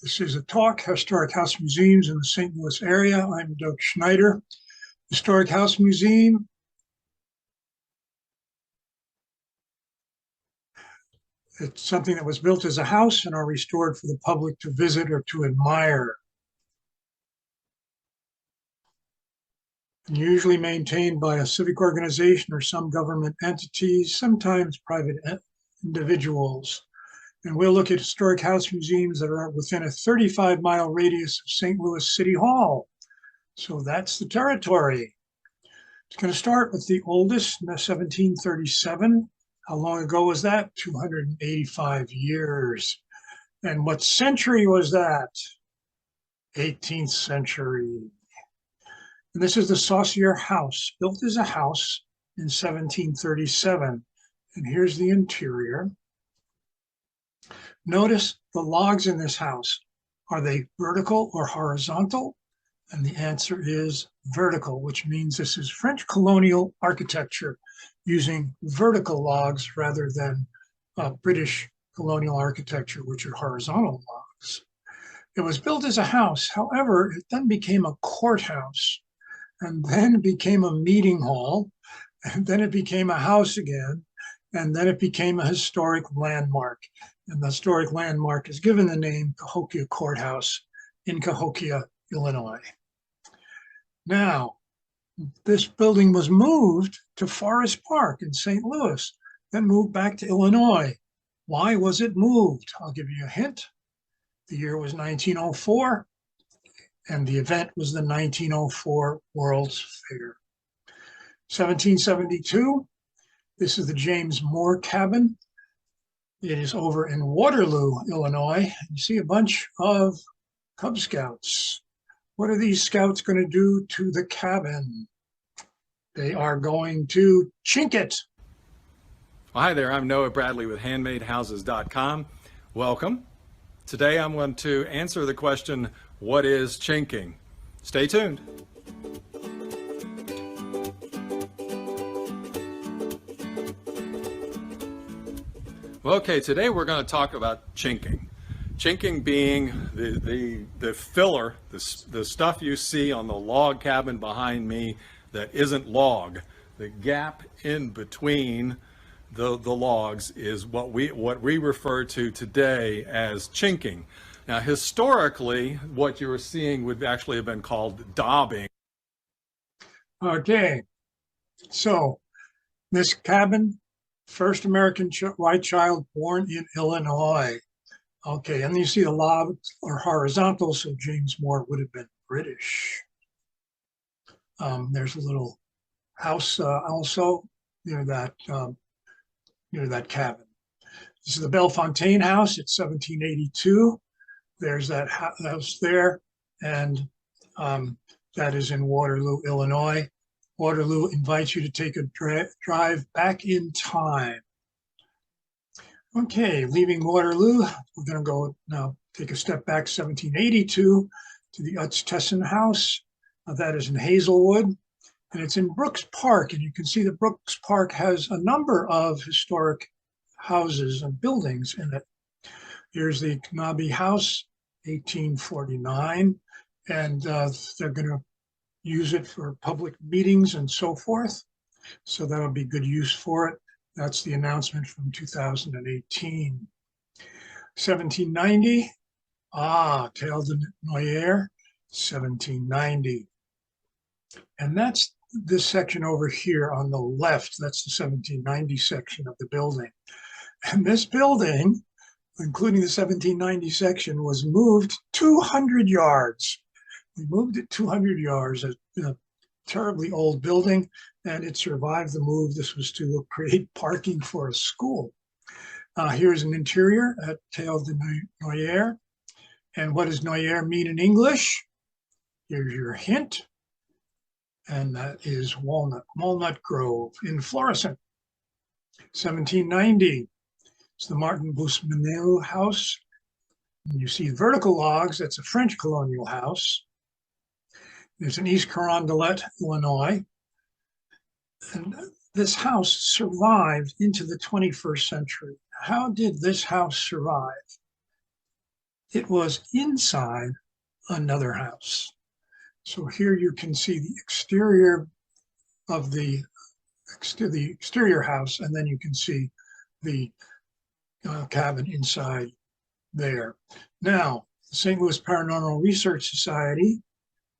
This is a talk, Historic House Museums in the St. Louis area. I'm Doug Schneider. Historic House Museum. It's something that was built as a house and are restored for the public to visit or to admire. And usually maintained by a civic organization or some government entities, sometimes private individuals. And we'll look at historic house museums that are within a 35-mile radius of St. Louis City Hall. So that's the territory. It's going to start with the oldest, 1737. How long ago was that? 285 years. And what century was that? 18th century. And this is the Saussure House, built as a house in 1737. And here's the interior. Notice the logs in this house. Are they vertical or horizontal? And the answer is vertical, which means this is French colonial architecture using vertical logs rather than British colonial architecture, which are horizontal logs. It was built as a house. However, it then became a courthouse, and then it became a meeting hall, and then it became a house again, and then it became a historic landmark. And the historic landmark is given the name Cahokia Courthouse in Cahokia, Illinois. Now, this building was moved to Forest Park in St. Louis, then moved back to Illinois. Why was it moved? I'll give you a hint. The year was 1904, and the event was the 1904 World's Fair. 1772, this is the James Moore Cabin. It is over in Waterloo, Illinois. You see a bunch of Cub Scouts. What are these scouts going to do to the cabin? They are going to chink it. Well, hi there, I'm Noah Bradley with HandmadeHouses.com. Welcome. Today I'm going to answer the question, what is chinking? Stay tuned. Well, okay, today we're going to talk about chinking. Chinking being the filler, the stuff you see on the log cabin behind me that isn't log. The gap in between the logs is what we refer to today as chinking. Now, historically, what you were seeing would actually have been called daubing. Okay, so this cabin, first American white child born in Illinois. Okay, and you see the logs are horizontal, so James Moore would have been British. There's a little house also near that cabin. This is the Bellefontaine House. It's 1782. There's that house there, and that is in Waterloo, Illinois. Waterloo invites you to take a drive back in time. Okay, leaving Waterloo, we're going to go now take a step back, 1782, to the Utz-Tesson House. That is in Hazelwood, and it's in Brooks Park. And you can see that Brooks Park has a number of historic houses and buildings in it. Here's the Knabe House, 1849, and they're going to use it for public meetings and so forth. So that'll be good use for it. That's the announcement from 2018. 1790, Théâtre de Noyer, 1790. And that's this section over here on the left. That's the 1790 section of the building. And this building, including the 1790 section, was moved 200 yards. We moved it 200 yards, a terribly old building, and it survived the move. This was to create parking for a school. Here's an interior at Théâtre de Noyer. And what does Noyer mean in English? Here's your hint. And that is Walnut Grove in Florissant. 1790, it's the Martin Bousmenil House. And you see vertical logs, that's a French colonial house. It's in East Carondelet, Illinois. And this house survived into the 21st century. How did this house survive? it was inside another house. So here you can see the exterior of the exterior house, and then you can see the cabin inside there. Now, the St. Louis Paranormal Research Society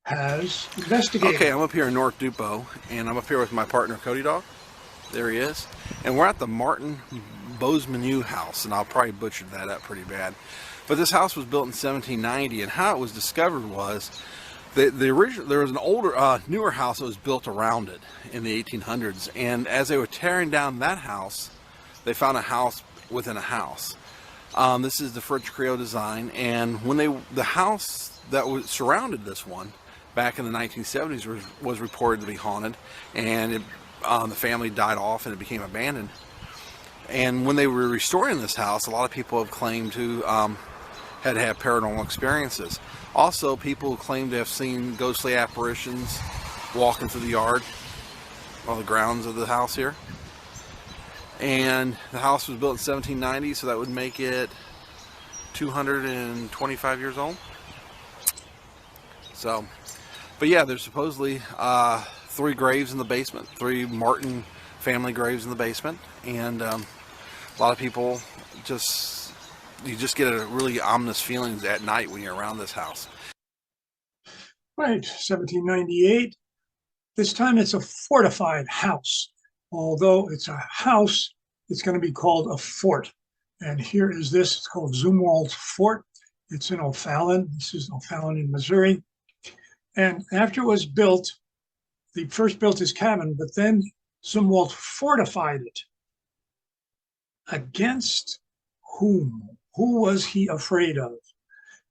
has Okay, investigated. I'm up here in North Dupont, and I'm up here with my partner Cody Dog. There he is. And we're at the Martin Bozeman house, and I'll probably butcher that up pretty bad. But this house was built in 1790, and how it was discovered was the original. There was an older, newer house that was built around it in the 1800s, and as they were tearing down that house, they found a house within a house. This is the French Creole design, and when the house that was surrounded this one back in the 1970s was reported to be haunted, and the family died off and it became abandoned. And when they were restoring this house, a lot of people have claimed to had paranormal experiences. Also, people claim to have seen ghostly apparitions walking through the yard on the grounds of the house here. And the house was built in 1790, so that would make it 225 years old. So, but yeah, there's supposedly 3 graves in the basement, 3 Martin family graves in the basement, and a lot of people you just get a really ominous feeling at night when you're around this house. Right, 1798. This time it's a fortified house. Although it's a house, it's going to be called a fort. And here is this, it's called Zumwalt Fort. It's in O'Fallon. This is O'Fallon in Missouri. And after it was built, they first built his cabin, but then Zumwalt fortified it. Against whom? Who was he afraid of?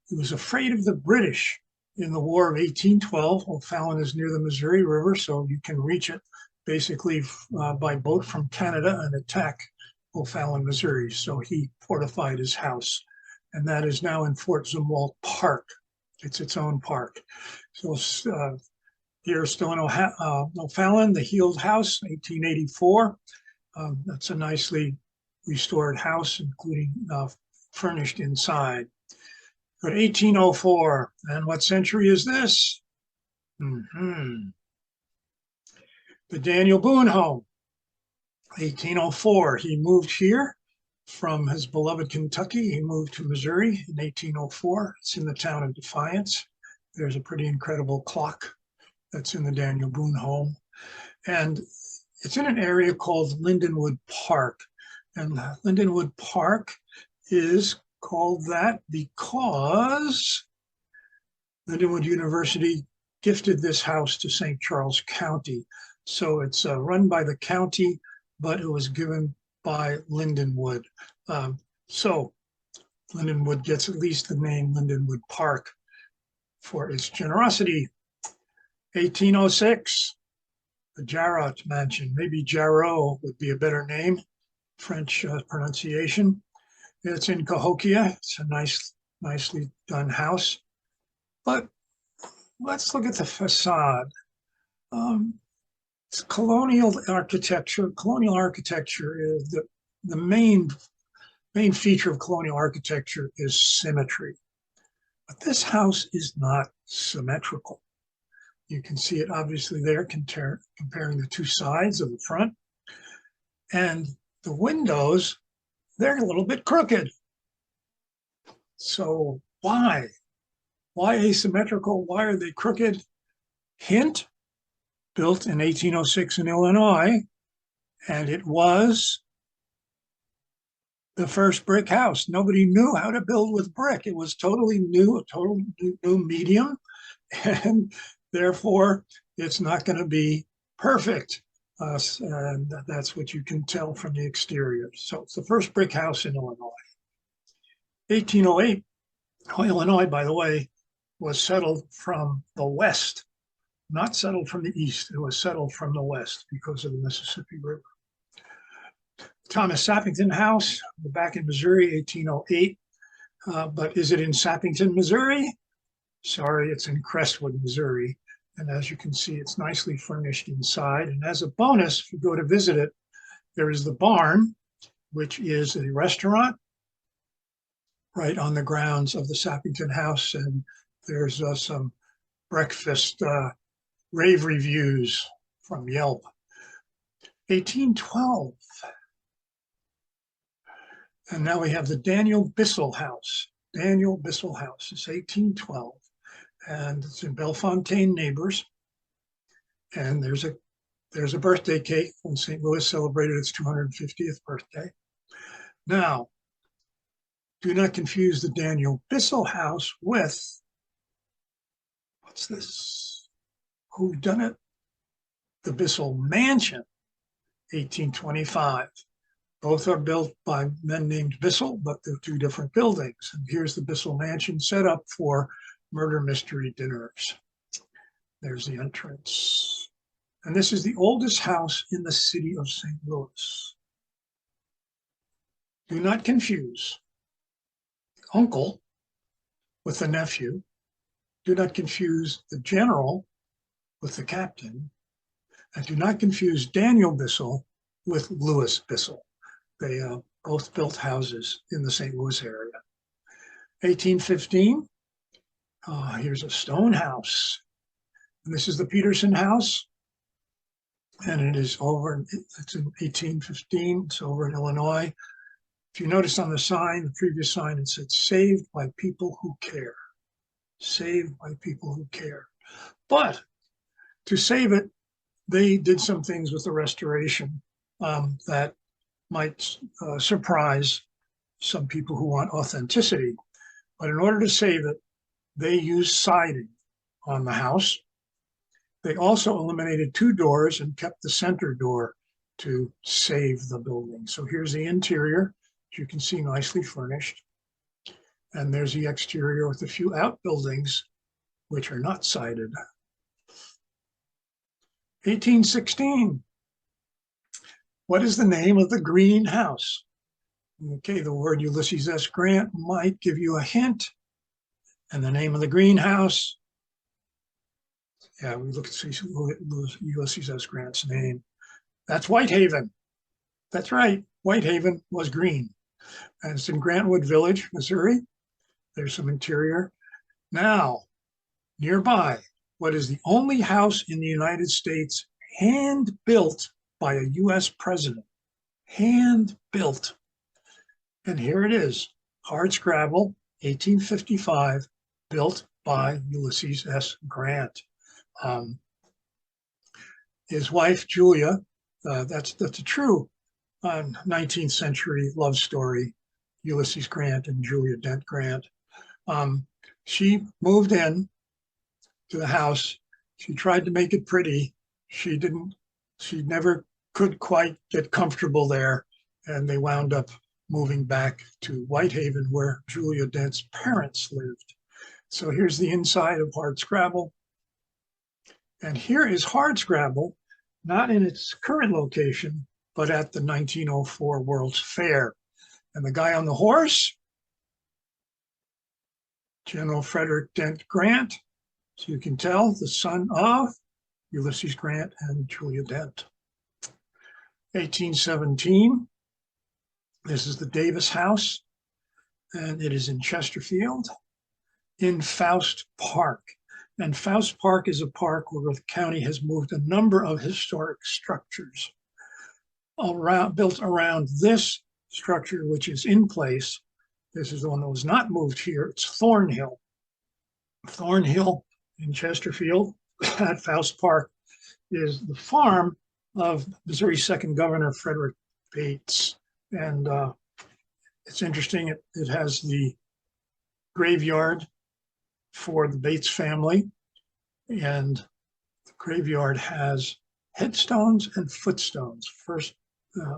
He was afraid of the British in the War of 1812. O'Fallon is near the Missouri River, so you can reach it basically by boat from Canada and attack O'Fallon, Missouri. So he fortified his house, and that is now in Fort Zumwalt Park. It's its own park. So here still in O'Fallon, the Heald House, 1884. That's a nicely restored house, including furnished inside. But 1804, and what century is this? The Daniel Boone home, 1804. He moved here from his beloved Kentucky. He moved to Missouri in 1804. It's in the town of Defiance. There's a pretty incredible clock that's in the Daniel Boone home. And it's in an area called Lindenwood Park. And Lindenwood Park is called that because Lindenwood University gifted this house to St. Charles County. So it's run by the county, but it was given by Lindenwood. So Lindenwood gets at least the name Lindenwood Park for its generosity. 1806, the Jarrot Mansion. Maybe Jarreau would be a better name, French pronunciation. It's in Cahokia. It's a nicely done house. But let's look at the facade. It's colonial architecture. Colonial architecture is the main feature of colonial architecture is symmetry. But this house is not symmetrical. You can see it obviously there, comparing the 2 sides of the front. And the windows, they're a little bit crooked. So why? Why asymmetrical? Why are they crooked? Hint, built in 1806 in Illinois, and it was the first brick house. Nobody knew how to build with brick. It was totally new, a total new medium, and therefore it's not going to be perfect. And that's what you can tell from the exterior. So it's the first brick house in Illinois. 1808, Illinois, by the way, was settled from the west, not settled from the east. It was settled from the west because of the Mississippi River. Thomas Sappington House, back in Missouri, 1808. But is it in Sappington, Missouri? Sorry, it's in Crestwood, Missouri. And as you can see, it's nicely furnished inside. And as a bonus, if you go to visit it, there is the barn, which is a restaurant, right on the grounds of the Sappington House. And there's some breakfast rave reviews from Yelp. 1812. And now we have the Daniel Bissell House. Daniel Bissell House is 1812. And it's in Bellefontaine Neighbors. And there's a birthday cake when St. Louis celebrated its 250th birthday. Now, do not confuse the Daniel Bissell House with, what's this? Who done it? The Bissell Mansion, 1825. Both are built by men named Bissell, but they're two different buildings. And here's the Bissell Mansion set up for murder mystery dinners. There's the entrance. And this is the oldest house in the city of St. Louis. Do not confuse the uncle with the nephew. Do not confuse the general with the captain. And do not confuse Daniel Bissell with Louis Bissell. They both built houses in the St. Louis area. 1815, here's a stone house. And this is the Peterson House. And it is over, it's in 1815, it's over in Illinois. If you notice on the sign, the previous sign, it said, saved by people who care. Saved by people who care. But to save it, they did some things with the restoration that might surprise some people who want authenticity. But in order to save it, they used siding on the house. They also eliminated 2 doors and kept the center door to save the building. So here's the interior, as you can see, nicely furnished. And there's the exterior with a few outbuildings, which are not sided. 1816. What is the name of the green house? Okay, the word Ulysses S. Grant might give you a hint. And the name of the greenhouse, yeah, we look at Ulysses S. Grant's name. That's Whitehaven. That's right, Whitehaven was green. And it's in Grantwood Village, Missouri. There's some interior. Now, nearby, what is the only house in the United States hand-built by a U.S. president? Hand-built. And here it is, hardscrabble, 1855, built by Ulysses S. Grant. His wife, Julia, that's a true 19th century love story, Ulysses Grant and Julia Dent Grant. She moved in to the house. She tried to make it pretty. She never could quite get comfortable there. And they wound up moving back to Whitehaven, where Julia Dent's parents lived. So here's the inside of hardscrabble. And here is hardscrabble, not in its current location, but at the 1904 World's Fair. And the guy on the horse, General Frederick Dent Grant, so you can tell, the son of Ulysses Grant and Julia Dent. 1817, this is the Davis House, and it is in Chesterfield, in Faust Park. And Faust Park is a park where the county has moved a number of historic structures built around this structure, which is in place. This is the one that was not moved here. It's Thornhill. Thornhill in Chesterfield at Faust Park is the farm of Missouri's second governor, Frederick Bates. And it's interesting, it has the graveyard for the Bates family. And the graveyard has headstones and footstones.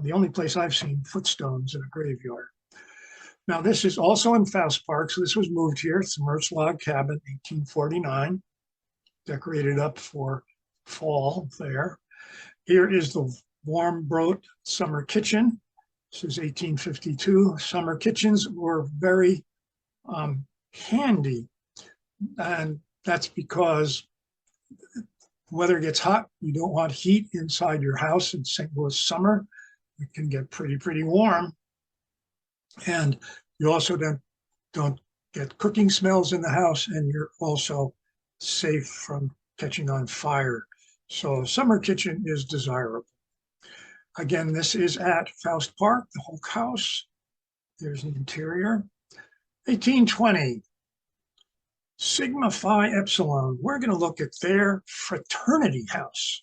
The only place I've seen footstones in a graveyard. Now, this is also in Faust Park. So this was moved here. It's a Mertz log cabin, 1849, decorated up for fall there. Here is the Warmbrodt Summer Kitchen. This is 1852. Summer kitchens were very handy. And that's because weather gets hot. You don't want heat inside your house in St. Louis summer. It can get pretty warm. And you also don't don't get cooking smells in the house, and you're also safe from catching on fire. So a summer kitchen is desirable. Again, this is at Faust Park, the whole house. There's the interior. 1820, Sigma Phi Epsilon. We're going to look at their fraternity house.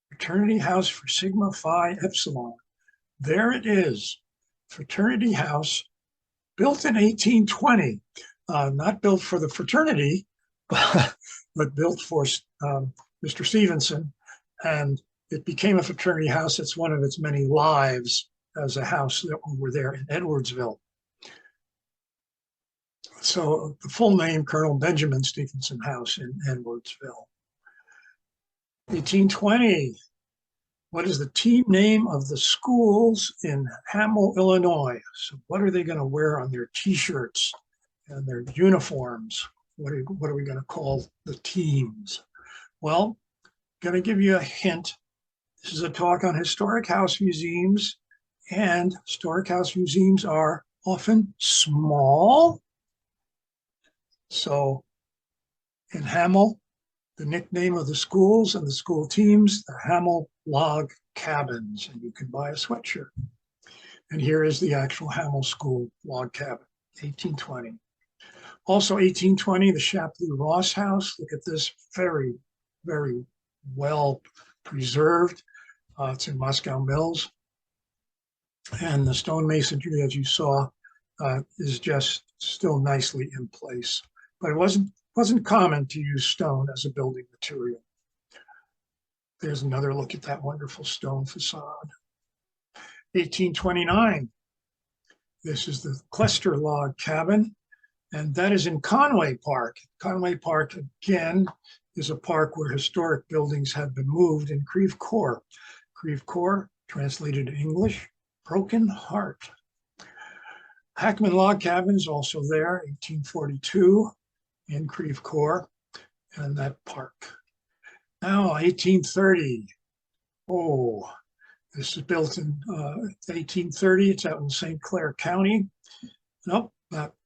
Fraternity house for Sigma Phi Epsilon. There it is. Fraternity house built in 1820. Not built for the fraternity, but built for Mr. Stevenson. And it became a fraternity house. It's one of its many lives as a house that over there in Edwardsville. So the full name, Colonel Benjamin Stevenson House in Edwardsville. 1820, what is the team name of the schools in Hamel, Illinois? So what are they going to wear on their t-shirts and their uniforms? What are we going to call the teams? Well, going to give you a hint. This is a talk on historic house museums, and historic house museums are often small. So in Hamel, the nickname of the schools and the school teams, the Hamel Log Cabins, and you can buy a sweatshirt. And here is the actual Hamel School Log Cabin, 1820. Also 1820, the Shapley Ross House. Look at this, very, very well preserved. It's in Moscow Mills. And the stonemasonry, as you saw, is just still nicely in place. But it wasn't common to use stone as a building material. There's another look at that wonderful stone facade. 1829, this is the Clester Log Cabin, and that is in Conway Park. Conway Park, again, is a park where historic buildings have been moved in Creve Coeur. Creve Coeur, translated to English, broken heart. Hackman Log Cabin is also there, 1842, in Creve Coeur and that park. Now, 1830. Oh, this is built in 1830. It's out in St. Clair County. Nope,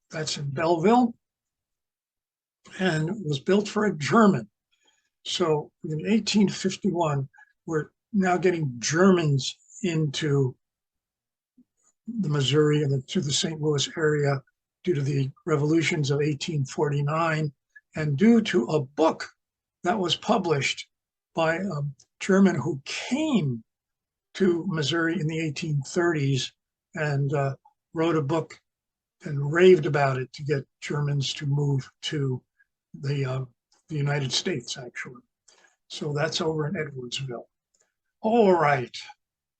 that's in Belleville, and it was built for a German. So in 1851, we're now getting Germans into the Missouri and to the St. Louis area due to the revolutions of 1849 and due to a book that was published by a German who came to Missouri in the 1830s and wrote a book and raved about it to get Germans to move to the United States, actually. So that's over in Edwardsville. All right.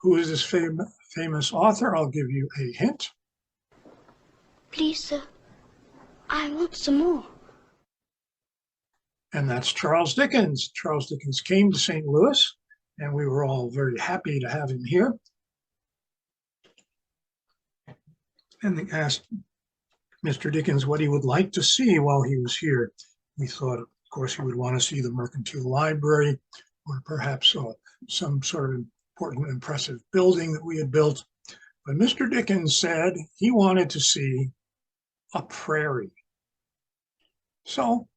Who is this famous author? I'll give you a hint. Please, sir, I want some more. And that's Charles Dickens. Charles Dickens came to St. Louis, and we were all very happy to have him here. And they asked Mr. Dickens what he would like to see while he was here. We thought, of course, he would want to see the Mercantile Library, or perhaps some sort of important, impressive building that we had built. But Mr. Dickens said he wanted to see a prairie. So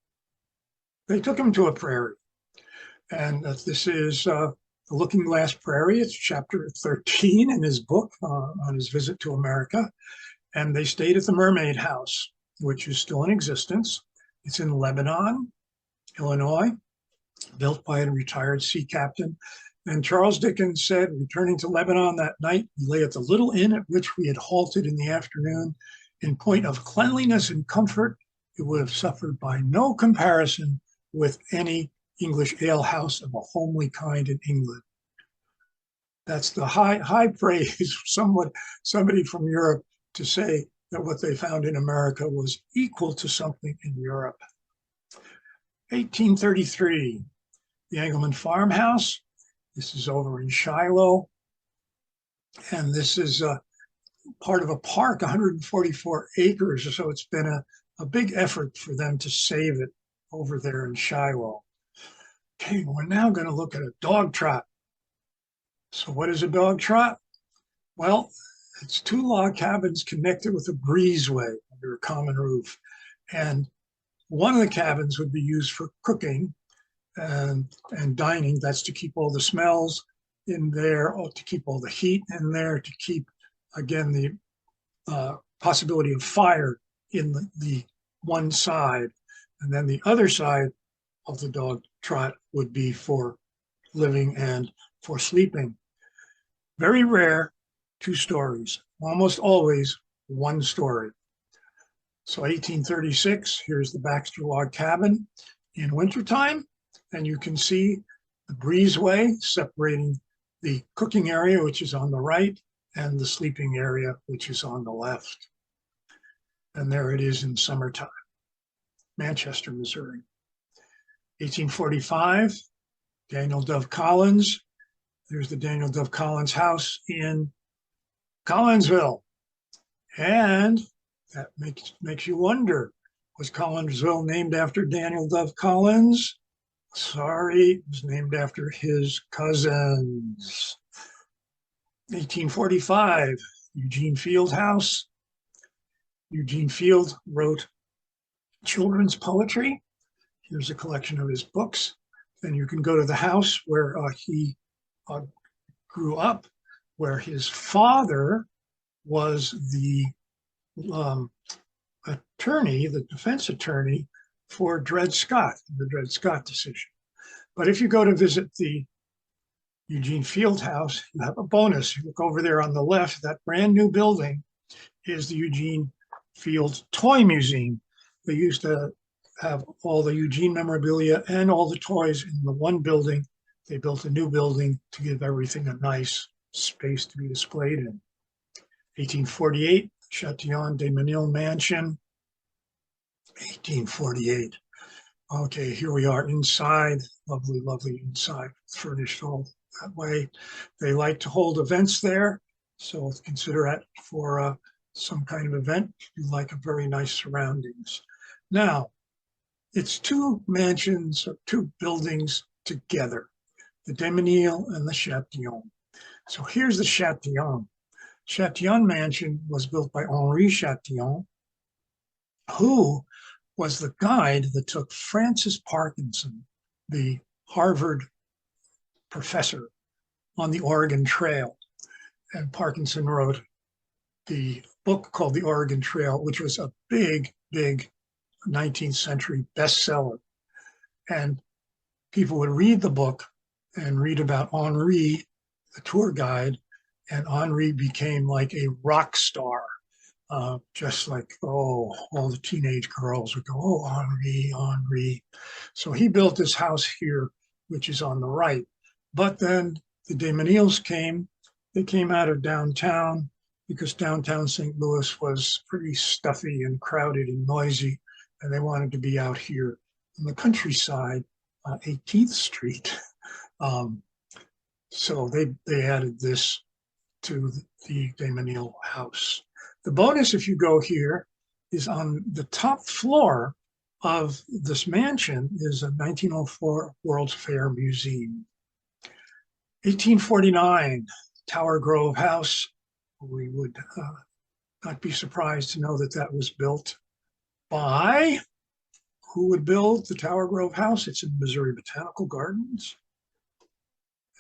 they took him to a prairie. And this is the Looking Glass Prairie. It's chapter 13 in his book on his visit to America. And they stayed at the Mermaid House, which is still in existence. It's in Lebanon, Illinois, built by a retired sea captain. And Charles Dickens said, returning to Lebanon that night, we lay at the little inn at which we had halted in the afternoon. In point of cleanliness and comfort, it would have suffered by no comparison with any English alehouse of a homely kind in England. That's the high praise for somebody from Europe to say that what they found in America was equal to something in Europe. 1833, the Engelman Farmhouse. This is over in Shiloh. And this is part of a park, 144 acres. So it's been a big effort for them to save it over there in Shiloh. Okay, we're now going to look at a dog trot. So what is a dog trot? Well, it's two log cabins connected with a breezeway. A under a common roof. And one of the cabins would be used for cooking and dining. That's to keep all the smells in there, or to keep all the heat in there, to keep, again, the possibility of fire in the one side. And then the other side of the dog trot would be for living and for sleeping. Very rare, 2 stories, almost always 1 story. So 1836, here's the Baxter log cabin in wintertime, and you can see the breezeway separating the cooking area, which is on the right, and the sleeping area, which is on the left. And there it is in summertime, Manchester, Missouri. 1845, Daniel Dove Collins. There's the Daniel Dove Collins house in Collinsville. And that makes you wonder, was Collinsville named after Daniel Dove Collins? Sorry, it was named after his cousins. 1845, Eugene Field house. Eugene Field wrote children's poetry. Here's a collection of his books. Then you can go to the house where he grew up, where his father was the attorney, the defense attorney for Dred Scott, the Dred Scott decision. But if you go to visit the Eugene Field house, you have a bonus. You look over there on the left, that brand new building is the Eugene Field Toy Museum. They used to have all the Eugene memorabilia and all the toys in the one building. They built a new building to give everything a nice space to be displayed in. 1848, Chatillon de Menil Mansion. 1848. Okay, here we are inside. Lovely, lovely inside. Furnished all that way. They like to hold events there, so consider that for some kind of event. You like a very nice surroundings. Now, it's 2 mansions or 2 buildings together, the de Menil and the Chatillon. So here's the Chatillon. Chatillon Mansion was built by Henri Chatillon, who was the guide that took Francis Parkinson, the Harvard professor, on the Oregon Trail. And Parkinson wrote the book called The Oregon Trail, which was a big, big 19th century bestseller. And people would read the book and read about Henri, the tour guide, and Henri became like a rock star. Just like, oh, all the teenage girls would go, oh, Henri, Henri. So he built this house here, which is on the right. But then the de Menils came. They came out of downtown because downtown St. Louis was pretty stuffy and crowded and noisy, and they wanted to be out here in the countryside on 18th Street. So they added this to the de Menil house. The bonus, if you go here, is on the top floor of this mansion is a 1904 World's Fair Museum. 1849, Tower Grove House. We would not be surprised to know that that was built by, who would build the Tower Grove House? It's in Missouri Botanical Gardens.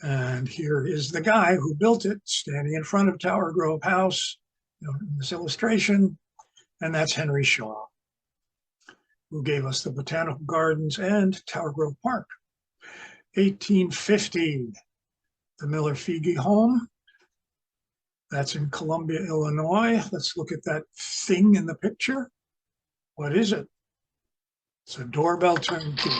And here is the guy who built it, standing in front of Tower Grove House, in this illustration, and that's Henry Shaw, who gave us the Botanical Gardens and Tower Grove Park. 1850, the Miller-Fege home. That's in Columbia, Illinois. Let's look at that thing in the picture. What is it? It's a doorbell turnkey.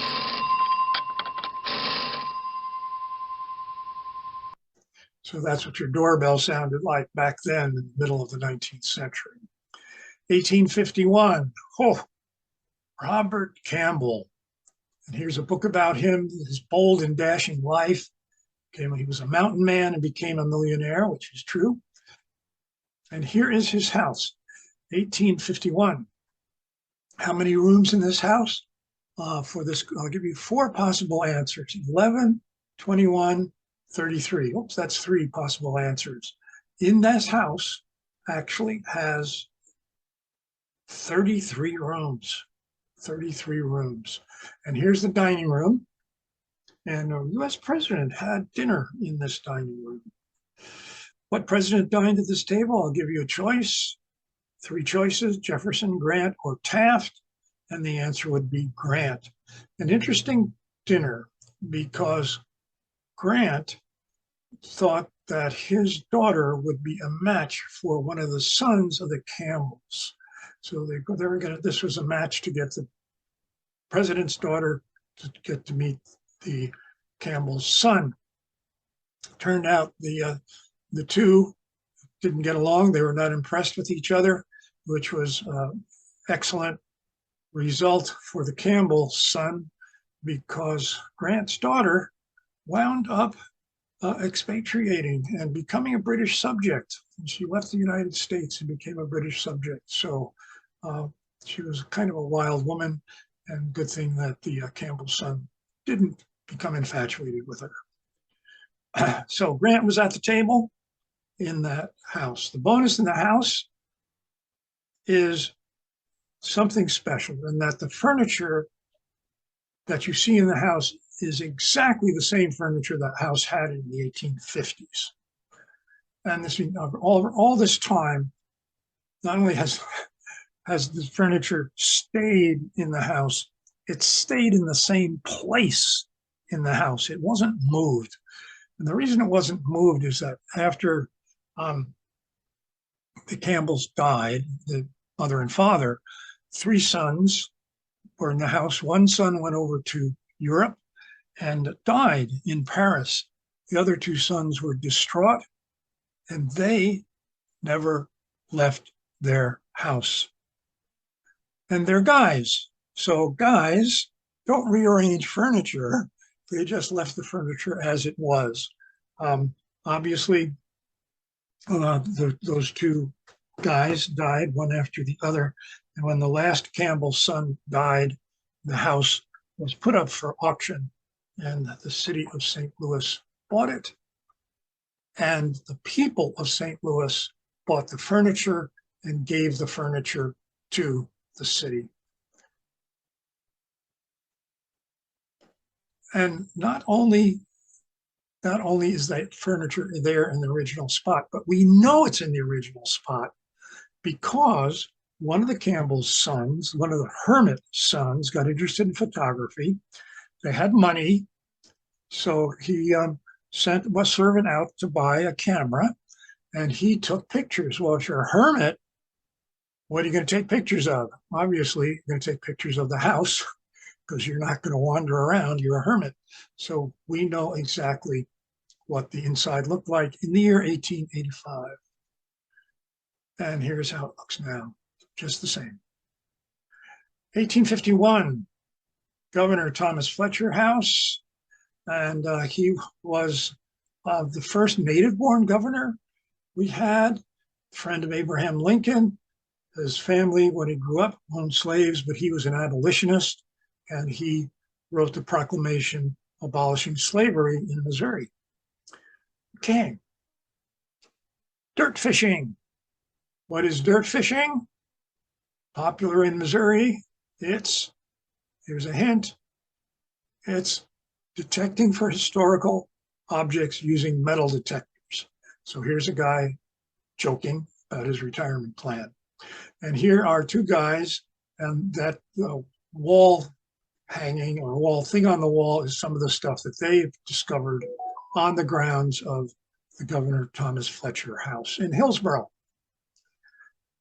So that's what your doorbell sounded like back then in the middle of the 19th century. 1851, Robert Campbell. And here's a book about him, his bold and dashing life. He was a mountain man and became a millionaire, which is true. And here is his house, 1851. How many rooms in this house? For this, I'll give you 4 possible answers, 11, 21, 33. Oops, that's 3 possible answers. In this house actually has 33 rooms, 33 rooms. And here's the dining room. And a US president had dinner in this dining room. What president dined at this table? I'll give you a choice. 3 choices: Jefferson, Grant, or Taft. And the answer would be Grant. An interesting dinner because Grant thought that his daughter would be a match for one of the sons of the Campbells. So they were going to, this was a match to get the president's daughter to get to meet the Campbell's son. Turned out the two didn't get along. They were not impressed with each other, which was excellent result for the Campbell son, because Grant's daughter wound up expatriating and becoming a British subject. And she left the United States and became a British subject. So she was kind of a wild woman, and good thing that the Campbell son didn't become infatuated with her. So Grant was at the table in that house. The bonus in the house is something special, in that the furniture that you see in the house is exactly the same furniture that house had in the 1850s. And this, all this time, not only has the furniture stayed in the house, it stayed in the same place in the house. It wasn't moved. And the reason it wasn't moved is that after the Campbells died, the mother and father, 3 sons were in the house. 1 son went over to Europe and died in Paris. The other 2 sons were distraught, and they never left their house. And they're guys. So guys don't rearrange furniture. They just left the furniture as it was. Obviously, those 2 guys died one after the other. And when the last Campbell son died, the house was put up for auction, and the city of St. Louis bought it. And the people of St. Louis bought the furniture and gave the furniture to the city. And not only is that furniture there in the original spot, but we know it's in the original spot because one of the Campbell's sons, one of the Hermit sons, got interested in photography. They had money, so he sent a servant out to buy a camera, and he took pictures. Well, if you're a hermit, what are you going to take pictures of? Obviously, you're going to take pictures of the house because you're not going to wander around. You're a hermit. So we know exactly what the inside looked like in the year 1885. And here's how it looks now, just the same. 1851, Governor Thomas Fletcher House, and he was the first native-born governor we had, friend of Abraham Lincoln. His family, when he grew up, owned slaves, but he was an abolitionist, and he wrote the proclamation abolishing slavery in Missouri. Okay. Dirt fishing. What is dirt fishing? Popular in Missouri. Here's a hint, it's detecting for historical objects using metal detectors. So here's a guy joking about his retirement plan. And here are 2 guys, and that wall hanging or wall thing on the wall is some of the stuff that they've discovered on the grounds of the Governor Thomas Fletcher House in Hillsborough.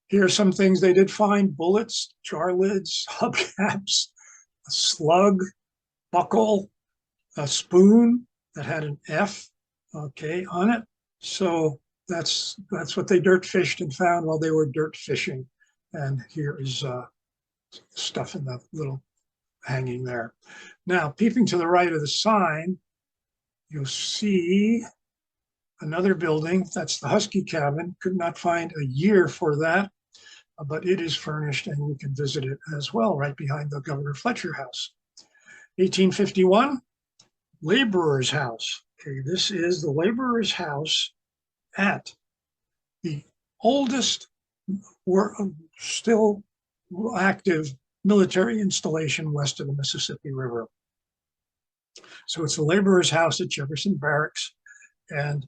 Here are some things they did find: bullets, jar lids, hubcaps, a slug, buckle, a spoon that had an F, okay, on it. So that's what they dirt fished and found while they were dirt fishing. And here is stuff in the little hanging there. Now, peeping to the right of the sign, you'll see another building. That's the Husky Cabin. Could not find a year for that, but it is furnished and you can visit it as well, right behind the Governor Fletcher House. 1851, Laborer's House. Okay, this is the Laborer's House at the oldest still active military installation west of the Mississippi River. So it's a laborer's house at Jefferson Barracks, and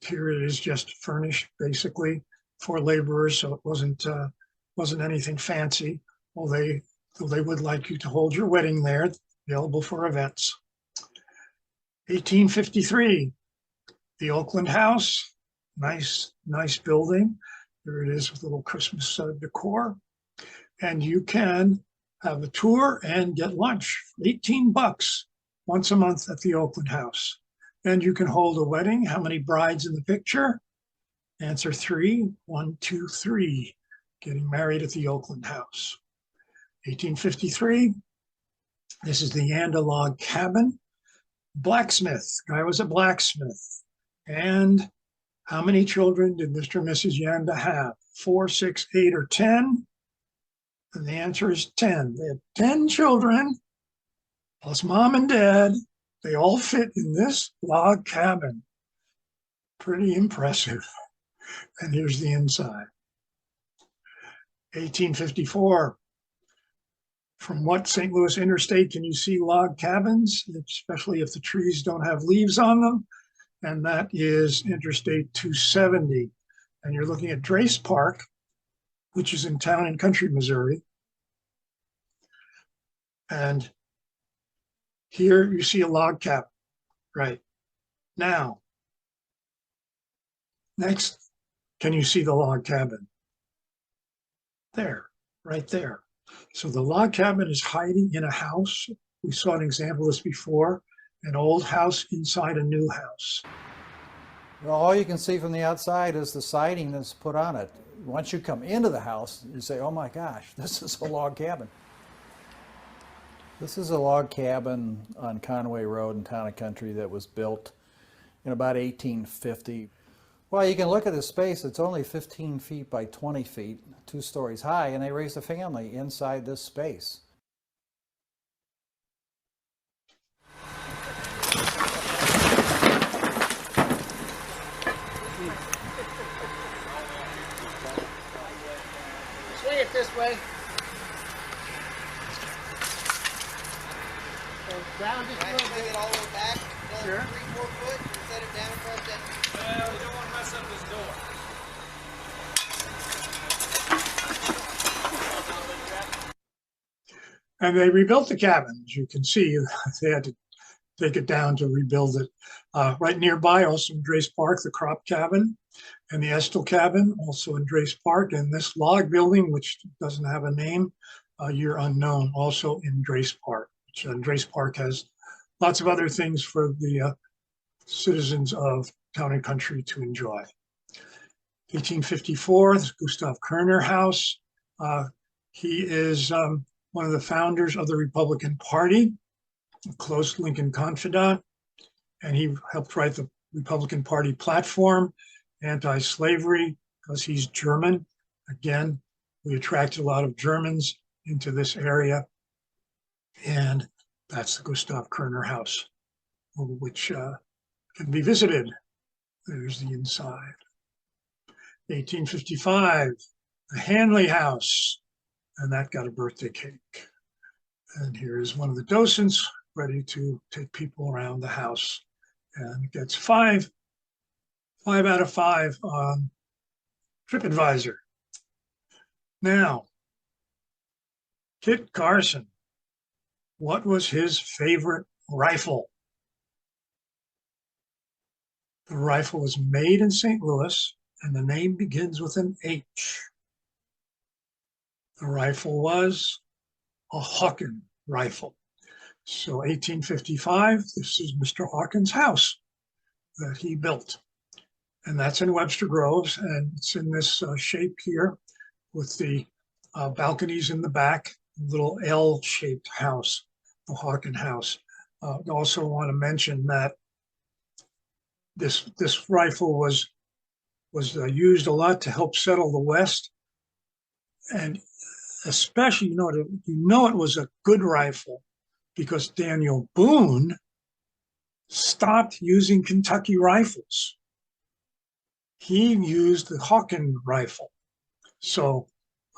here it is just furnished basically for laborers, so it wasn't anything fancy. Well, they would like you to hold your wedding there, available for events. 1853, the Oakland House, nice building. Here it is with a little Christmas decor. And you can have a tour and get lunch, $18 once a month at the Oakland House. And you can hold a wedding. How many brides in the picture? Answer 3, 1, 2, 3, getting married at the Oakland House. 1853, this is the Yanda log cabin. Blacksmith, guy was a blacksmith. And how many children did Mr. and Mrs. Yanda have? 4, 6, 8, or 10? And the answer is 10. They had 10 children, plus mom and dad. They all fit in this log cabin. Pretty impressive. And here's the inside. 1854. From what St. Louis interstate can you see log cabins, especially if the trees don't have leaves on them? And that is Interstate 270. And you're looking at Drace Park, which is in Town and Country, Missouri. And here you see a log cabin, right? Now, next, can you see the log cabin? There, right there. So the log cabin is hiding in a house. We saw an example of this before, an old house inside a new house. Well, all you can see from the outside is the siding that's put on it. Once you come into the house, you say, oh my gosh, this is a log cabin. This is a log cabin on Conway Road in Town and Country that was built in about 1850. Well, you can look at the space. It's only 15 feet by 20 feet, 2 stories high, and they raised a family inside this space. Swing it this way. So ground just a little Bring bit. it all the way back, Sure. 3-4 foot, and set it down across that. Well, we don't want to mess up this door. And they rebuilt the cabin. As you can see, they had to take it down to rebuild it. Right nearby, also in Drace Park, the Crop Cabin and the Estill Cabin, also in Drace Park. And this log building, which doesn't have a name, year unknown, also in Drace Park. Drace Park has lots of other things for the citizens of Town and Country to enjoy. 1854, the Gustav Kerner House. He is one of the founders of the Republican Party, a close Lincoln confidant, and he helped write the Republican Party platform, anti-slavery, because he's German. Again, we attracted a lot of Germans into this area, and that's the Gustav Kerner House, which can be visited. There's the inside. 1855, the Hanley House, and that got a birthday cake. And here's one of the docents ready to take people around the house, and gets 5 out of 5 on TripAdvisor. Now, Kit Carson, what was his favorite rifle? The rifle was made in St. Louis, and the name begins with an H. The rifle was a Hawken rifle. So 1855, this is Mr. Hawken's house that he built. And that's in Webster Groves, and it's in this shape here with the balconies in the back, little L-shaped house, the Hawken house. I also want to mention that this rifle was used a lot to help settle the West, and especially, you know it was a good rifle because Daniel Boone stopped using Kentucky rifles. He used the Hawken rifle. So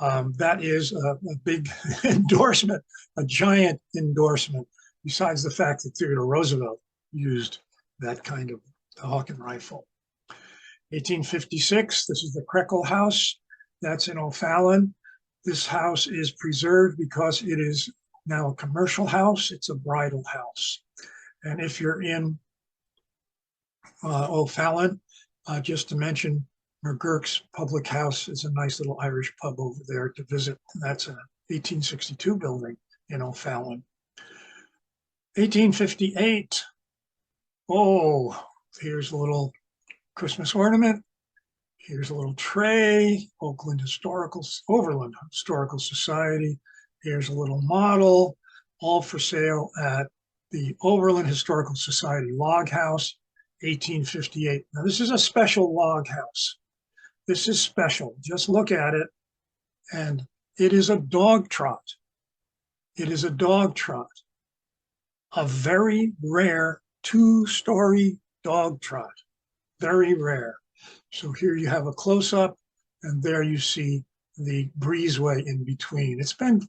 That is a big endorsement, a giant endorsement, besides the fact that Theodore Roosevelt used that kind of hawk and rifle. 1856, this is the Krekel House. That's in O'Fallon. This house is preserved because it is now a commercial house. It's a bridal house. And if you're in O'Fallon, just to mention, McGurk's Public House is a nice little Irish pub over there to visit. That's an 1862 building in O'Fallon. 1858. Oh, here's a little Christmas ornament. Here's a little tray, Overland Historical Society. Here's a little model, all for sale at the Overland Historical Society Log House, 1858. Now, this is a special log house. This is special. Just look at it, and it is a dog trot. It is a dog trot, a very rare two-story dog trot, very rare. So here you have a close-up, and there you see the breezeway in between. It's been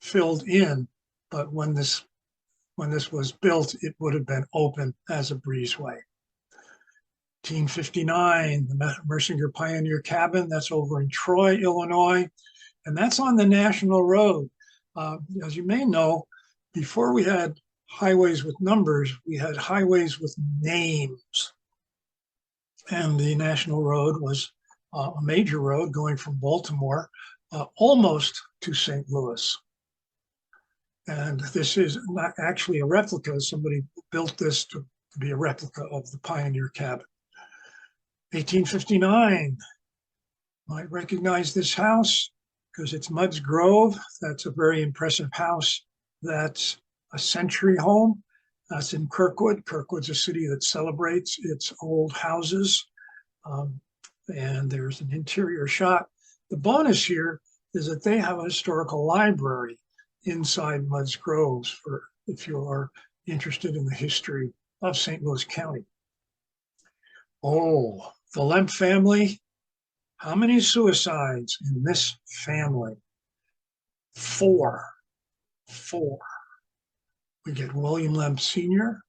filled in, but when this was built, it would have been open as a breezeway. 1859, the Mercinger Pioneer Cabin, that's over in Troy, Illinois, and that's on the National Road. As you may know, before we had highways with numbers, we had highways with names. And the National Road was a major road going from Baltimore almost to St. Louis. And this is not actually a replica. Somebody built this to be a replica of the Pioneer Cabin. 1859, might recognize this house because it's Mudd's Grove. That's a very impressive house. That's a century home. That's in Kirkwood. Kirkwood's a city that celebrates its old houses. And there's an interior shot. The bonus here is that they have a historical library inside Mudd's Groves for if you are interested in the history of St. Louis County. Oh, the Lemp family. How many suicides in this family? Four. We get William Lemp Sr.,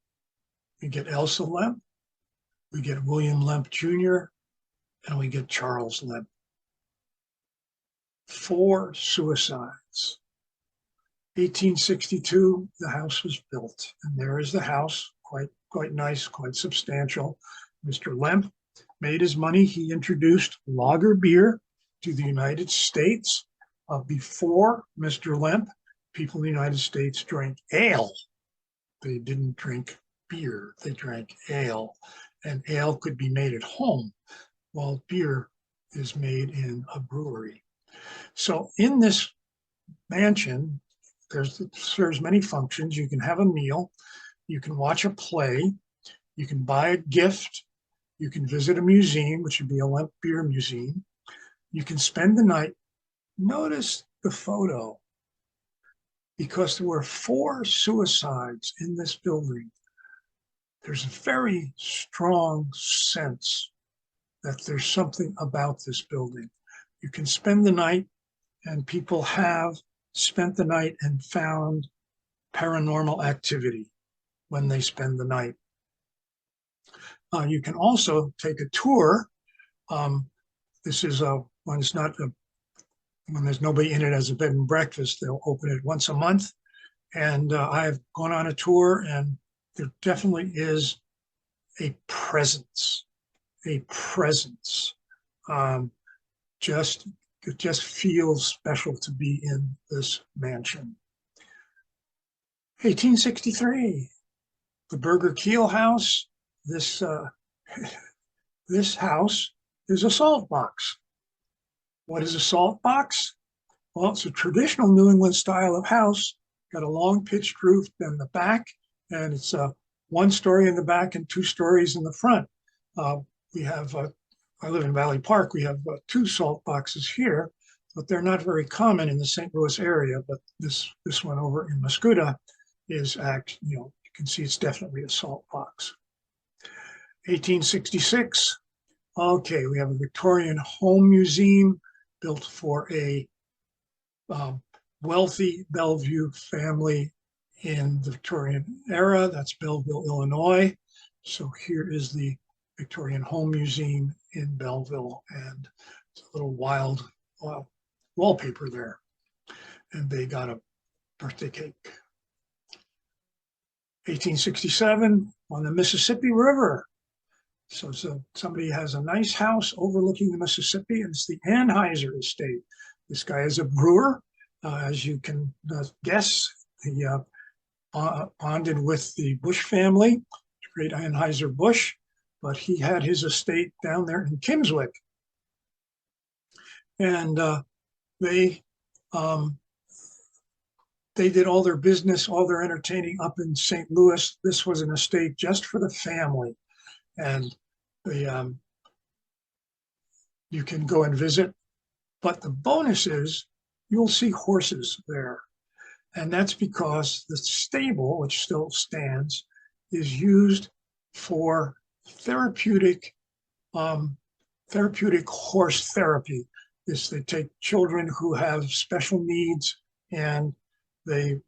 we get Elsa Lemp, we get William Lemp Jr., and we get Charles Lemp. 4 suicides. 1862, the house was built, and there is the house, quite nice, quite substantial. Mr. Lemp made his money. He introduced lager beer to the United States. Before Mr. Lemp, people in the United States drank ale. They didn't drink beer, they drank ale. And ale could be made at home, while beer is made in a brewery. So in this mansion, it serves many functions. You can have a meal, you can watch a play, you can buy a gift, you can visit a museum, which would be a Lemp Beer Museum. You can spend the night. Notice the photo, because there were 4 suicides in this building. There's a very strong sense that there's something about this building. You can spend the night, and people have spent the night and found paranormal activity when they spend the night. You can also take a tour. This is when it's not when there's nobody in it as a bed and breakfast. They'll open it once a month, and I've gone on a tour, and there definitely is a presence. It just feels special to be in this mansion. 1863, the Burger Keel House. This house is a salt box. What is a salt box? Well, it's a traditional New England style of house. Got a long pitched roof in the back, and it's 1 story in the back and 2 stories in the front. We have, I live in Valley Park. We have 2 salt boxes here, but they're not very common in the St. Louis area. But this one over in Muscuda is you can see it's definitely a salt box. 1866. Okay, we have a Victorian Home Museum. built for a wealthy Bellevue family in the Victorian era. That's Belleville, Illinois. So here is the Victorian Home Museum in Belleville, and it's a little wild wallpaper there. And they got a birthday cake. 1867 on the Mississippi River. So somebody has a nice house overlooking the Mississippi, and it's the Anheuser estate. This guy is a brewer. As you can guess, he bonded with the Bush family, great Anheuser-Busch, but he had his estate down there in Kimmswick. And they did all their business, all their entertaining up in St. Louis. This was an estate just for the family. And you can go and visit. But the bonus is you'll see horses there. And that's because the stable, which still stands, is used for therapeutic horse therapy. They take children who have special needs and they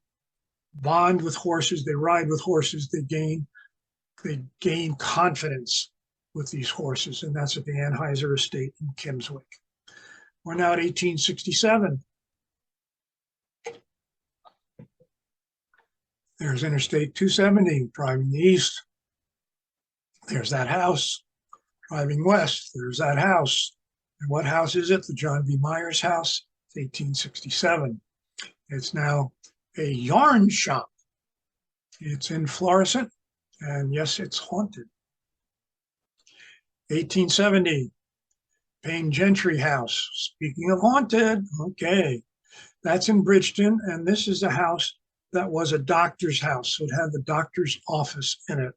bond with horses, they ride with horses, they gain confidence with these horses, and that's at the Anheuser estate in Kimmswick. We're now at 1867. There's Interstate 270 driving east. There's that house. Driving west, there's that house. And what house is it? The John V. Myers house. It's 1867. It's now a yarn shop. It's in Florissant, and yes, it's haunted. 1870, Payne Gentry House. Speaking of haunted, okay, that's in Bridgeton, and this is a house that was a doctor's house, so it had the doctor's office in it.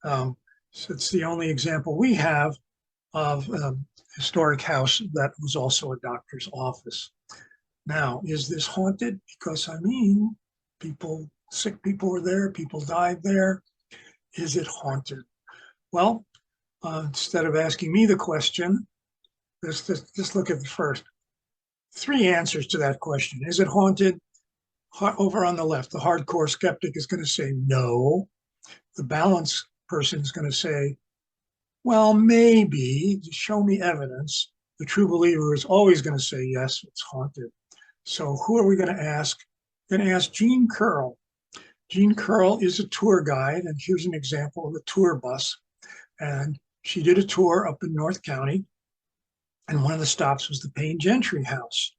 So it's the only example we have of a historic house that was also a doctor's office. Now, is this haunted? Because, I mean, sick people were there, people died there. Is it haunted? Well, instead of asking me the question, let's look at the first. 3 answers to that question. Is it haunted? Over on the left, the hardcore skeptic is going to say no. The balanced person is going to say, well, maybe, show me evidence. The true believer is always going to say, yes, it's haunted. So who are we going to ask? We're going to ask Jean Curl. Jean Curl is a tour guide, and here's an example of a tour bus. And she did a tour up in North County, and one of the stops was the Payne Gentry house.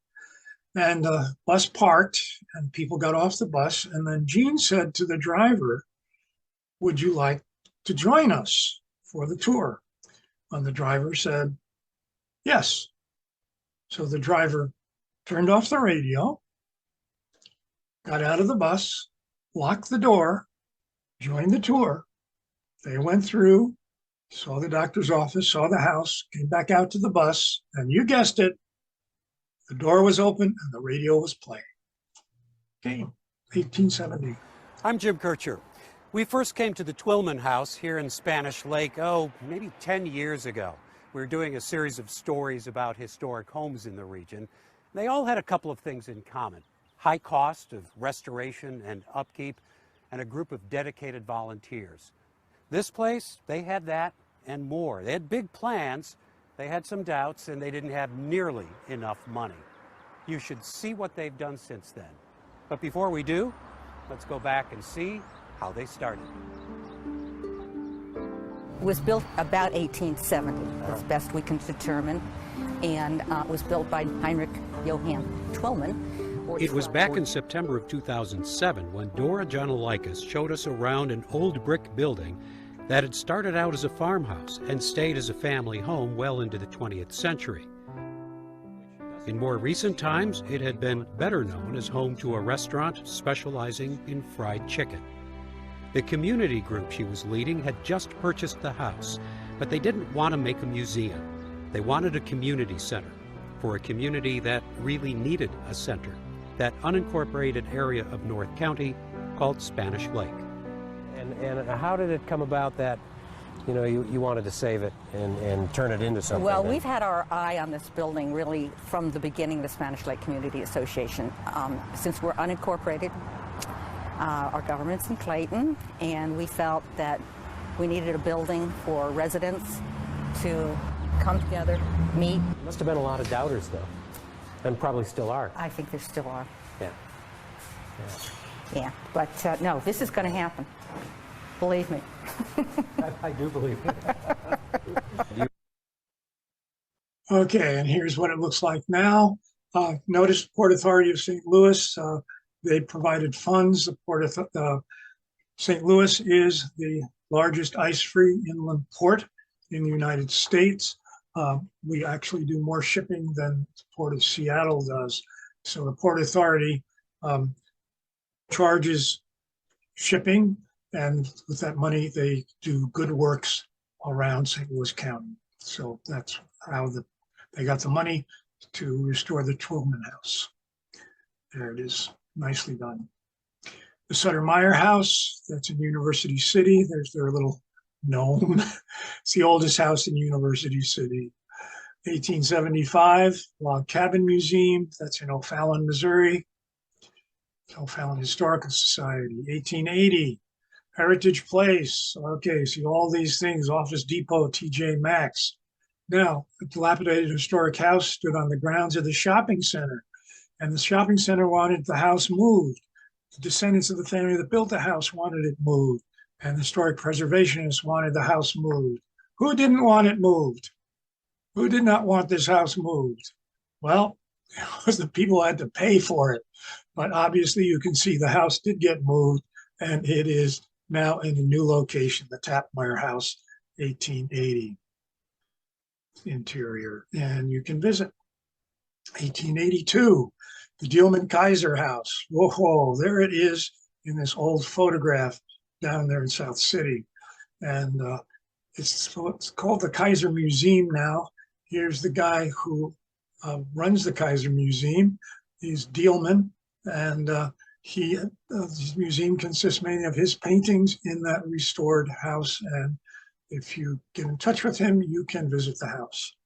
And the bus parked, and people got off the bus, and then Jean said to the driver, would you like to join us for the tour? And the driver said, yes. So the driver turned off the radio, got out of the bus, locked the door, joined the tour. They went through, saw the doctor's office, saw the house, came back out to the bus, and you guessed it, the door was open and the radio was playing. Okay, 1870. I'm Jim Kircher. We first came to the Twillman House here in Spanish Lake, maybe 10 years ago. We were doing a series of stories about historic homes in the region. They all had a couple of things in common: high cost of restoration and upkeep, and a group of dedicated volunteers. This place, they had that and more. They had big plans, they had some doubts, and they didn't have nearly enough money. You should see what they've done since then. But before we do, let's go back and see how they started. It was built about 1870, as best we can determine, and it was built by Heinrich Johann Twillman. It was back in September of 2007 when Dora Janulaitis showed us around an old brick building that had started out as a farmhouse and stayed as a family home well into the 20th century. In more recent times, it had been better known as home to a restaurant specializing in fried chicken. The community group she was leading had just purchased the house, but they didn't want to make a museum. They wanted a community center for a community that really needed a center, that unincorporated area of North County called Spanish Lake. And how did it come about that you know, you wanted to save it and turn it into something. Well, we've had our eye on this building really from the beginning of the Spanish Lake Community Association. Since we're unincorporated, our government's in Clayton, and we felt that we needed a building for residents to come together, meet. Must have been a lot of doubters, though, and probably still are. I think there still are. Yeah. Yeah, but no, this is going to happen. Believe me. I do believe it. Okay, and here's what it looks like now. Notice Port Authority of St. Louis, they provided funds. The Port of St. Louis is the largest ice-free inland port in the United States. We actually do more shipping than the Port of Seattle does. So the Port Authority charges shipping, and with that money, they do good works around St. Louis County. So that's how they got the money to restore the Twillman House. There it is, nicely done. The Sutter Meyer House, that's in University City. There's their little gnome. It's the oldest house in University City. 1875, Log Cabin Museum, that's in O'Fallon, Missouri. O'Fallon Historical Society. 1880, Heritage Place. Okay, see all these things, Office Depot, TJ Maxx. Now, the dilapidated historic house stood on the grounds of the shopping center, and the shopping center wanted the house moved. The descendants of the family that built the house wanted it moved, and the historic preservationists wanted the house moved. Who didn't want it moved? Who did not want this house moved? Well, it was the people who had to pay for it. But obviously you can see the house did get moved, and it is now in a new location, the Tapmeyer House, 1880 interior, and you can visit. 1882, the Dielman Kaiser House. Whoa, there it is in this old photograph down there in South City. And it's called the Kaiser Museum now. Here's the guy who runs the Kaiser Museum. He's Dielman, and his museum consists mainly of his paintings in that restored house. And if you get in touch with him, you can visit the house.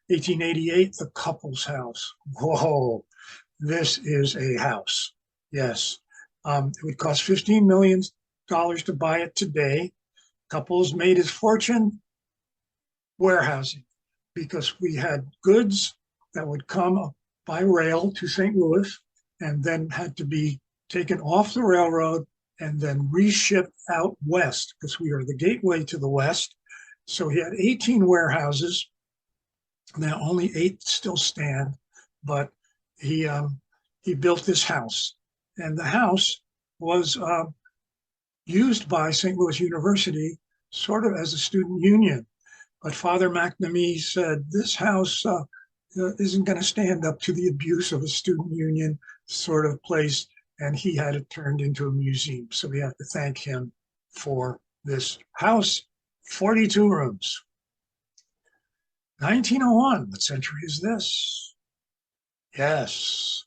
1888, the Couples House. Whoa, this is a house. Yes, it would cost $15 million to buy it today. Couples made his fortune warehousing, because we had goods that would come by rail to St. Louis and then had to be taken off the railroad and then reshipped out west, because we are the gateway to the west. So he had 18 warehouses. Now only 8 still stand, but he built this house, and the house was used by St. Louis University sort of as a student union. But Father McNamee said, this house isn't going to stand up to the abuse of a student union sort of place, and he had it turned into a museum. So we have to thank him for this house. 42 rooms. 1901, what century is this? Yes.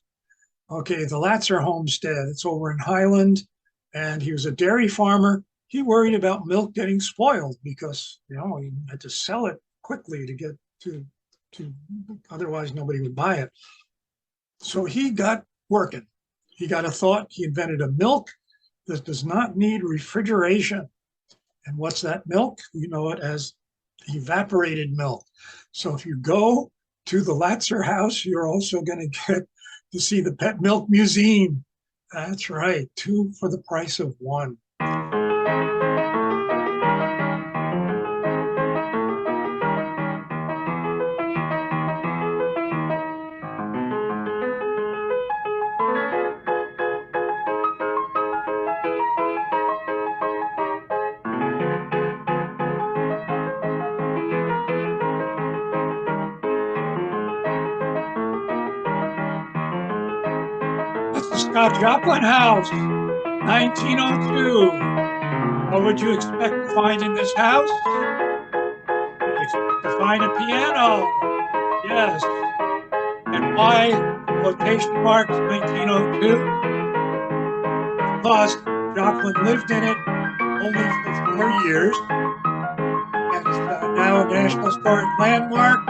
Okay, the Latzer homestead, it's over in Highland, and he was a dairy farmer. He worried about milk getting spoiled because, you know, he had to sell it quickly to get to otherwise nobody would buy it. So he got working. He got a thought. He invented a milk that does not need refrigeration. And what's that milk? You know it as evaporated milk. So if you go to the Latzer house, you're also going to get to see the Pet Milk Museum. That's right, 2 for the price of 1. Scott Joplin House, 1902. What would you expect to find in this house? You'd expect to find a piano. Yes. And why quotation marks 1902? Because Joplin lived in it only for 4 years. Reno National Historic Landmark,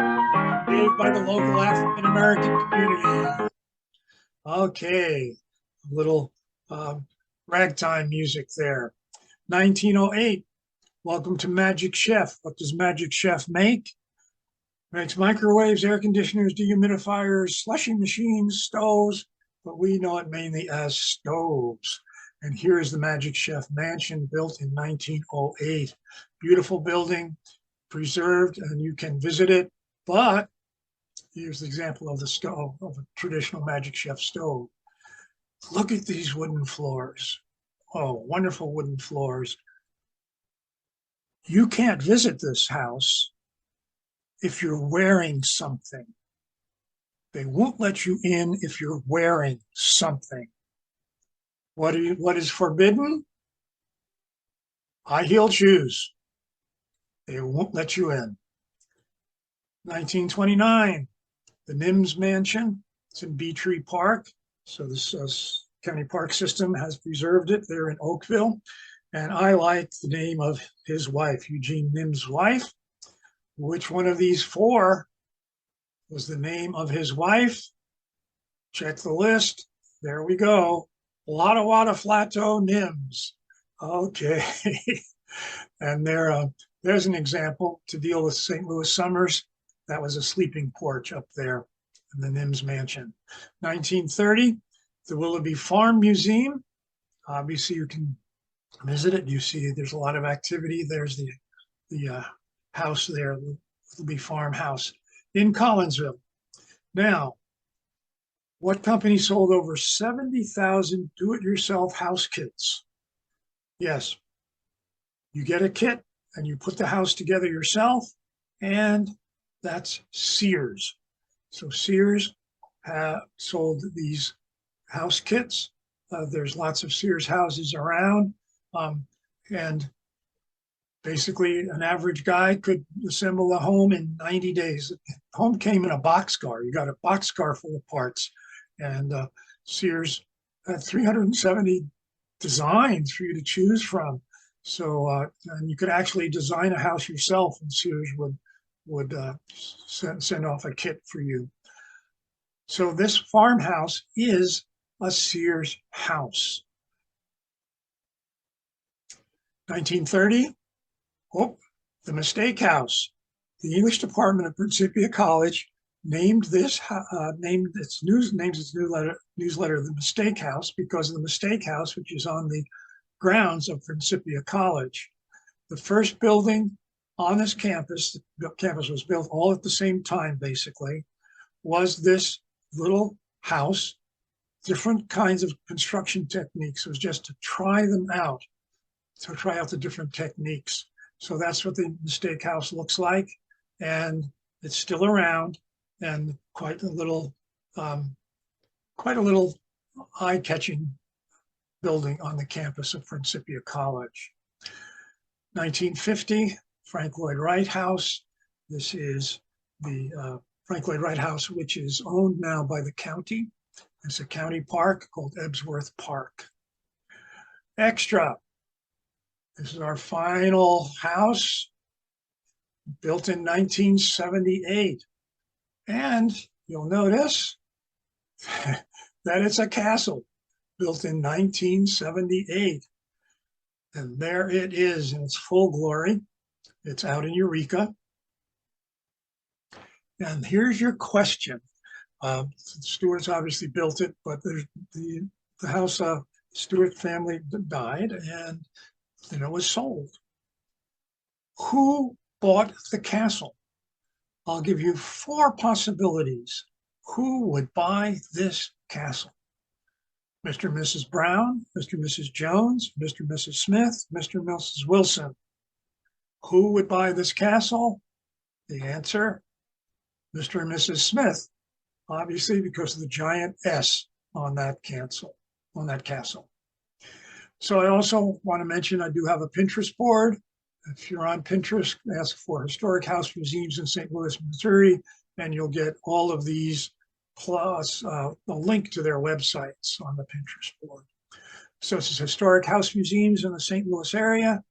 made by the local African-American community. Okay, a little ragtime music there. 1908, welcome to Magic Chef. What does Magic Chef make? Makes microwaves, air conditioners, dehumidifiers, slushing machines, stoves, but we know it mainly as stoves. And here's the Magic Chef Mansion, built in 1908. Beautiful building, preserved, and you can visit it. But here's the example of the stove, of a traditional Magic Chef stove. Look at these wooden floors. Oh, wonderful wooden floors. You can't visit this house if you're wearing something. They won't let you in if you're wearing something. What is forbidden? High-heeled shoes. They won't let you in. 1929, the Nims Mansion. It's in Bee Tree Park. So this county park system has preserved it there in Oakville. And I like the name of his wife, Eugene Nims' wife. Which one of these four was the name of his wife? Check the list. There we go. Wada Wada Flato Nims. Okay. And there's an example to deal with St. Louis summers. That was a sleeping porch up there in the Nims Mansion. 1930, the Willoughby Farm Museum. Obviously, you can visit it. You see there's a lot of activity. There's the house there, Willoughby Farmhouse in Collinsville. Now, what company sold over 70,000 do-it-yourself house kits? Yes, you get a kit and you put the house together yourself, and that's Sears. So Sears sold these house kits. There's lots of Sears houses around, and basically an average guy could assemble a home in 90 days. The home came in a boxcar. You got a boxcar full of parts, and Sears had 370 designs for you to choose from. So and you could actually design a house yourself, and Sears would send off a kit for you. So this farmhouse is a Sears house. 1930, the Mistake House. The English department of Principia College named its newsletter the Mistake House because of the Mistake House, which is on the grounds of Principia College. The first building on this campus, the campus was built all at the same time, basically, was this little house. Different kinds of construction techniques. It was just to try them out, to try out the different techniques. So that's what the Mistake House looks like, and it's still around, and quite a little eye-catching building on the campus of Principia College. 1950, Frank Lloyd Wright House. This is the Frank Lloyd Wright House, which is owned now by the county. It's a county park called Ebsworth Park. Extra. This is our final house, built in 1978. And you'll notice that it's a castle built in 1978. And there it is in its full glory. It's out in Eureka. And here's your question. The Stewarts obviously built it, but the house, Stewart family died, and then it was sold. Who bought the castle? I'll give you 4 possibilities. Who would buy this castle? Mr. and Mrs. Brown, Mr. and Mrs. Jones, Mr. and Mrs. Smith, Mr. and Mrs. Wilson. Who would buy this castle? The answer, Mr. and Mrs. Smith, obviously because of the giant S on that castle. So I also want to mention I do have a Pinterest board. If you're on Pinterest, ask for Historic House Museums in St. Louis, Missouri, and you'll get all of these plus a link to their websites on the Pinterest board. So this is Historic House Museums in the St. Louis area.